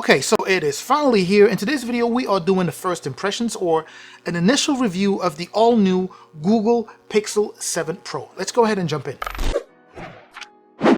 Okay, so it is finally here. In today's video, we are doing the first impressions or an initial review of the all-new Google Pixel 7 Pro. Let's go ahead and jump in.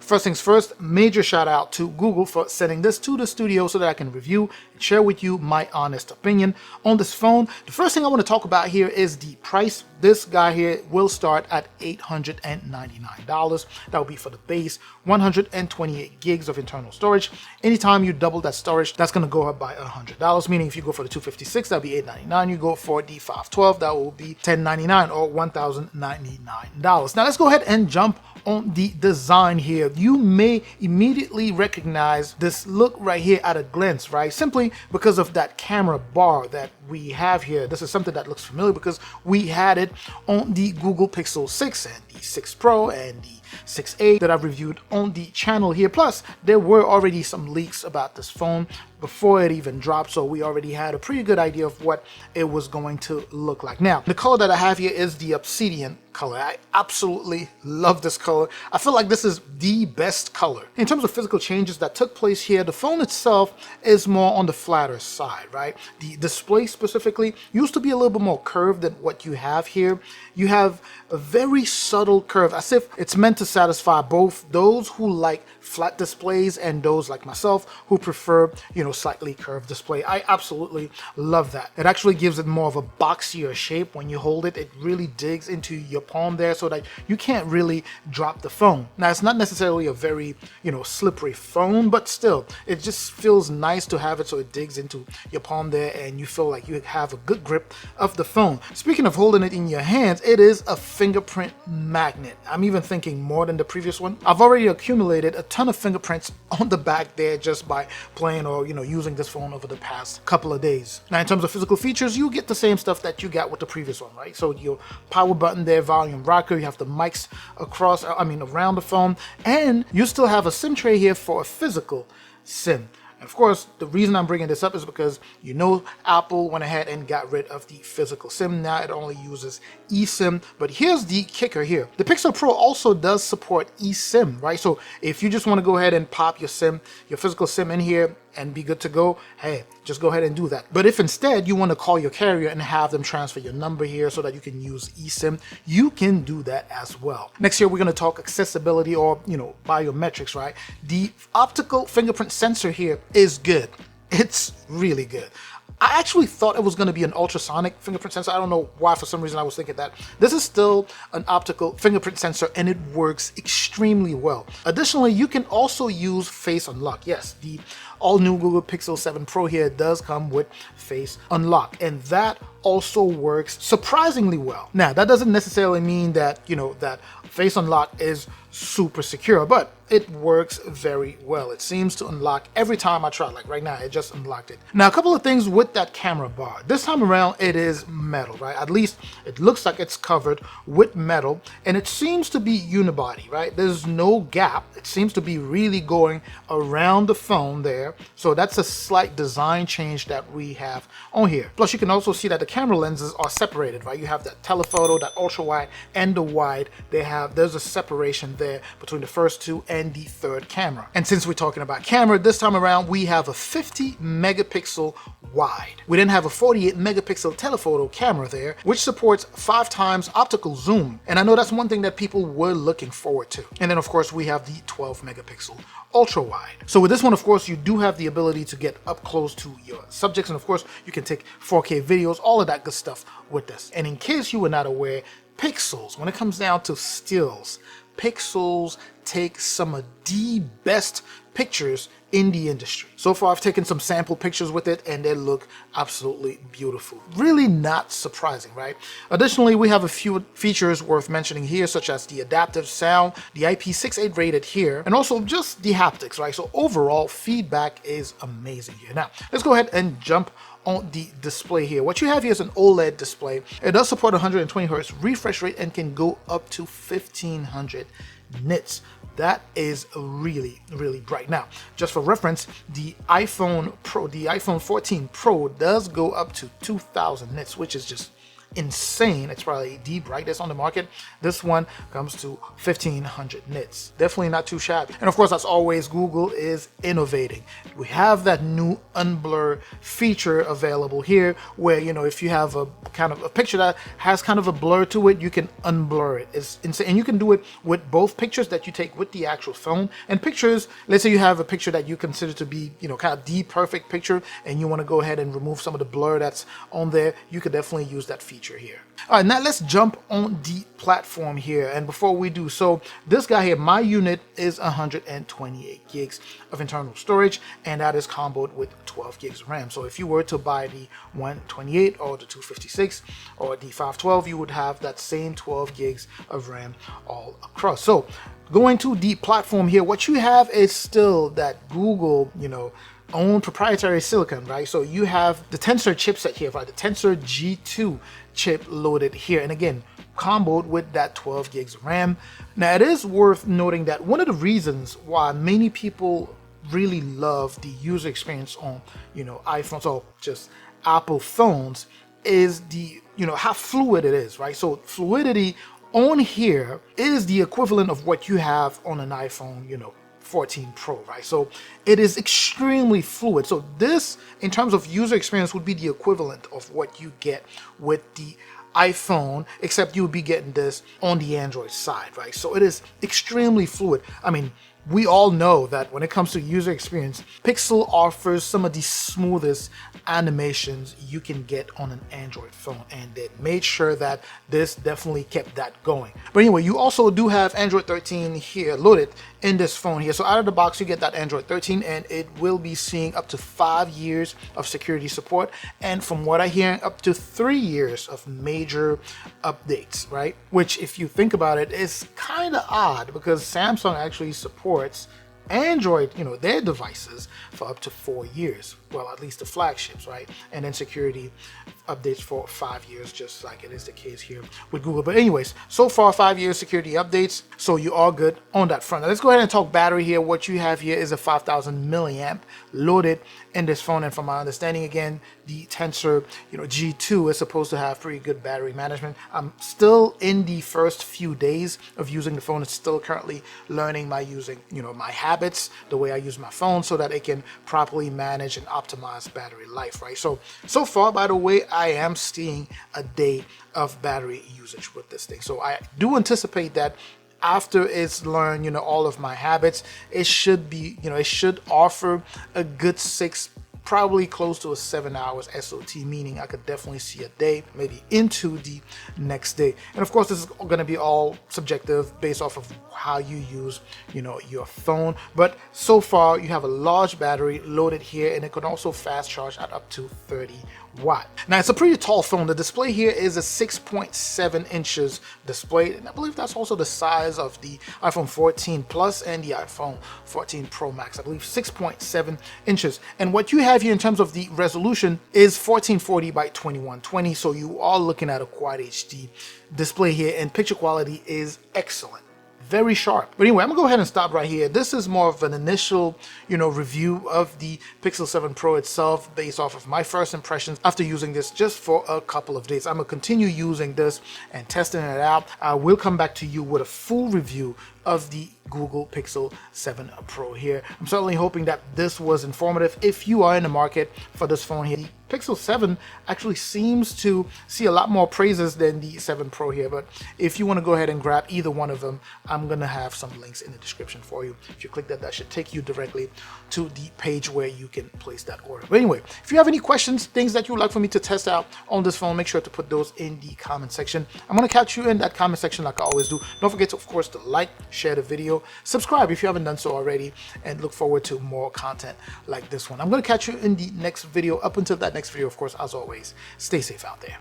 First things first, major shout out to Google for sending this to the studio so that I can review and share with you my honest opinion on this phone. The first thing I want to talk about here is the price. This guy here will start at $899. That will be for the base 128 gigs of internal storage. Anytime you double that storage, that's going to go up by $100, meaning if you go for the 256, that'll be $899. You go for the 512, that will be $1099 or $1,099. Now let's go ahead and jump on the design here. You may immediately recognize this look right here at a glance, right? Simply because of that camera bar that we have here. This is something that looks familiar because we had it on the Google Pixel 6 and the 6 Pro and the 6A that I've reviewed on the channel here. Plus, there were already some leaks about this phone before it even dropped, so we already had a pretty good idea of what it was going to look like. Now, the color that I have here is the obsidian color. I absolutely love this color. I feel like this is the best color. In terms of physical changes that took place here, the phone itself is more on the flatter side, right? The display specifically used to be a little bit more curved than what you have here. You have a very subtle curve, as if it's meant to satisfy both those who like flat displays and those like myself who prefer, slightly curved display. I absolutely love that. It actually gives it more of a boxier shape when you hold it. It really digs into your palm there so that you can't really drop the phone. Now, it's not necessarily a very, slippery phone, but still, it just feels nice to have it so it digs into your palm there and you feel like you have a good grip of the phone. Speaking of holding it in your hands, it is a fingerprint magnet. I'm even thinking more than the previous one. I've already accumulated a ton of fingerprints on the back there just by playing or, using this phone over the past couple of days. Now, in terms of physical features, you get the same stuff that you got with the previous one, right? So your power button there, volume rocker, you have the mics around the phone, and you still have a SIM tray here for a physical SIM. And of course, the reason I'm bringing this up is because Apple went ahead and got rid of the physical SIM. Now it only uses eSIM. But here's the kicker here. The Pixel Pro also does support eSIM, right? So if you just want to go ahead and pop your physical SIM in here and be good to go, hey, just go ahead and do that. But if instead you want to call your carrier and have them transfer your number here so that you can use eSIM, you can do that as well. Next here, we're going to talk accessibility or, biometrics, right? The optical fingerprint sensor here is good. It's really good. I actually thought it was going to be an ultrasonic fingerprint sensor. I don't know why, for some reason I was thinking that. This is still an optical fingerprint sensor and it works extremely well. Additionally, you can also use face unlock. Yes, the all-new Google Pixel 7 Pro here does come with face unlock, and that also works surprisingly well. Now, that doesn't necessarily mean that, that face unlock is super secure, but it works very well. It seems to unlock every time I try. Like right now, it just unlocked it. Now, a couple of things with that camera bar. This time around, it is metal, right? At least it looks like it's covered with metal, and it seems to be unibody, right? There's no gap. It seems to be really going around the phone there. So that's a slight design change that we have on here. Plus, you can also see that the camera lenses are separated, right? You have that telephoto, that ultra wide, and the wide. There's a separation there between the first two and the third camera. And since we're talking about camera, this time around we have a 50 megapixel wide. We then have a 48 megapixel telephoto camera there, which supports 5 times optical zoom. And I know that's one thing that people were looking forward to. And then of course we have the 12 megapixel ultra wide. So with this one, of course, you do have the ability to get up close to your subjects, and of course you can take 4K videos, all of that good stuff with this. And in case you were not aware, pixels, when it comes down to stills, pixels take some of the best pictures in the industry. So far, I've taken some sample pictures with it and they look absolutely beautiful. Really not surprising, right? Additionally, we have a few features worth mentioning here, such as the adaptive sound, the IP68 rated here, and also just the haptics, right? So overall, feedback is amazing here. Now, let's go ahead and jump on the display here. What you have here is an OLED display. It does support 120 Hz refresh rate and can go up to 1500 nits. That is really, really bright. Now, just for reference, the iPhone 14 Pro does go up to 2000 nits, which is just insane. It's probably the brightest on the market. This one comes to 1500 nits. Definitely not too shabby. And of course, as always, Google is innovating. We have that new unblur feature available here where, you know, if you have a kind of a picture that has kind of a blur to it, you can unblur it. It's insane. And you can do it with both pictures that you take with the actual phone and pictures. Let's say you have a picture that you consider to be, you know, kind of the perfect picture and you want to go ahead and remove some of the blur that's on there. You could definitely use that feature here. All right, now let's jump on the platform here. And before we do so, this guy here, my unit is 128 gigs of internal storage, and that is comboed with 12 gigs of RAM. So if you were to buy the 128 or the 256 or the 512, you would have that same 12 gigs of RAM all across. So going to the platform here, what you have is still that Google, you know, own proprietary silicon, right? So you have the Tensor chipset here, right? The Tensor G2 chip loaded here. And again, comboed with that 12 gigs of RAM. Now, it is worth noting that one of the reasons why many people really love the user experience on, you know, iPhones or just Apple phones is the, you know, how fluid it is, right? So fluidity on here is the equivalent of what you have on an iPhone, you know, 14 Pro, right? So it is extremely fluid. So this, in terms of user experience, would be the equivalent of what you get with the iPhone, except you would be getting this on the Android side, right? So it is extremely fluid. I mean, we all know that when it comes to user experience, Pixel offers some of the smoothest animations you can get on an Android phone, and they made sure that this definitely kept that going. But anyway, you also do have Android 13 here loaded in this phone here. So out of the box, you get that Android 13, and it will be seeing up to 5 years of security support, and from what I hear, up to 3 years of major updates, right? Which, if you think about it, is kind of odd because Samsung actually supports Android, you know, their devices for up to 4 years. Well, at least the flagships, right? And then security updates for 5 years, just like it is the case here with Google. But anyways, so far 5 years security updates, so you are good on that front. Now let's go ahead and talk battery here. What you have here is a 5000 milliamp loaded in this phone, and from my understanding, again, the Tensor, you know, G2 is supposed to have pretty good battery management. I'm still in the first few days of using the phone. It's still currently learning my my habits, the way I use my phone, so that it can properly manage and optimize battery life, right? So far, by the way, I am seeing a day of battery usage with this thing. So I do anticipate that after it's learned, you know, all of my habits, it should be, you know, it should offer a good 6, probably close to a 7 hours SOT, meaning I could definitely see a day, maybe into the next day. And of course, this is going to be all subjective based off of how you use, you know, your phone. But so far, you have a large battery loaded here, and it can also fast charge at up to 30 watt. Now, it's a pretty tall phone. The display here is a 6.7 inches display, and I believe that's also the size of the iPhone 14 Plus and the iPhone 14 Pro Max. I believe 6.7 inches. And what you have here in terms of the resolution is 1440 by 2120, so you are looking at a Quad HD display here, and picture quality is excellent. Very sharp. But anyway, I'm gonna go ahead and stop right here. This is more of an initial, you know, review of the Pixel 7 Pro itself, based off of my first impressions after using this just for a couple of days. I'm gonna continue using this and testing it out. I will come back to you with a full review of the Google Pixel 7 Pro here. I'm certainly hoping that this was informative. If you are in the market for this phone here, the Pixel 7 actually seems to see a lot more praises than the 7 Pro here, but if you want to go ahead and grab either one of them, I'm gonna have some links in the description for you. If you click that, that should take you directly to the page where you can place that order. But anyway, if you have any questions, things that you would like for me to test out on this phone, make sure to put those in the comment section. I'm gonna catch you in that comment section like I always do. Don't forget to, of course, to like, share the video, subscribe if you haven't done so already, and look forward to more content like this one. I'm going to catch you in the next video. Up until that next video, of course, as always, stay safe out there.